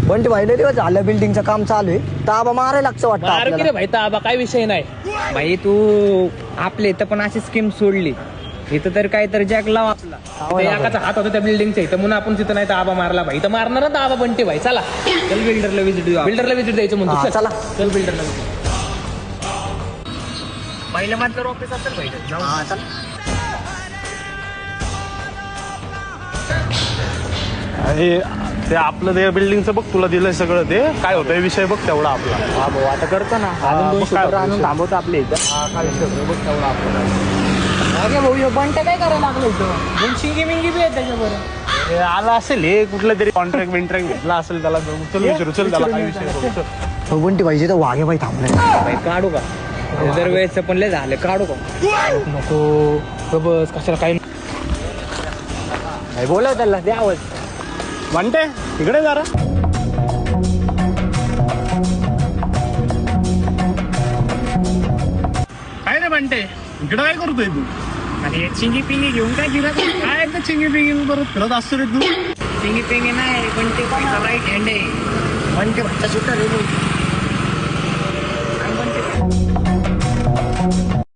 बंटी भाई लय दिवस झालं बिल्डिंगचं काम चालू आहे, ताबा मारायला लागतं वाटतं मार की आपल्याला. रे भाई ताबा, काय विषय नाही. भाई तू आपले इथं पण अशी स्कीम सोडली, इथं तर काय तर जॅक लाव आपला. ते एकाचा हात होता त्या बिल्डिंगच्या इथं म्हणून आपण तिथं नाही ताबा मारला भाई. तर मारणार ना ताबा बंटी भाई. चला चल बिल्डरला विजिट देऊ. बिल्डरला विजिट द्यायचं हा, म्हणतो. चला. चल बिल्डरला visit. पहिलं मात्र ऑफिस असेल भाई. हा, चला. हे ते आपलं ते बिल्डिंगचं बघ, तुला दिलंय सगळं. ते काय होतंय विषय बघ तेवढा आपला. हा भाऊ आता करतो ना, हा, अजून 2 मग काय शूटर आणून विषय? थांबवतो आपल्या इथं. काय विषय होतोय बघ तेवढा आपला. अरे भाऊ हे बंट काय करायला लागलं इथं? दोन शिंगी मिंगी बी आहेत त्याच्यावर. हे आला असेल, हे कुठलं तरी कॉन्ट्रॅक्ट बिंट्रॅक्ट घेतला असेल त्याला. चल विचारू, चल त्याला काय विषय आहे बघ, चल. हो, बंटी भाई तर वाघे भाई थांबले. भाई काढू का? जर वेळेचं पण लय झालं, काढू का? नको बस, कशाला काय. भाई बोलाव त्याला, द्या आवाज. म्हणते इकडे जरा. काय रे म्हणते, इकडे काय करतोय तू? अरे चिंगी पिंगी घेऊन काय फिरत? काय एकदा चिंगी पिंगी परत फिरत असतो रे तू. चिंगी पिंगी नाही, पण ते पण राईट हँड आहे. बंटी भाईचा शूटर आहे. आणि पण ते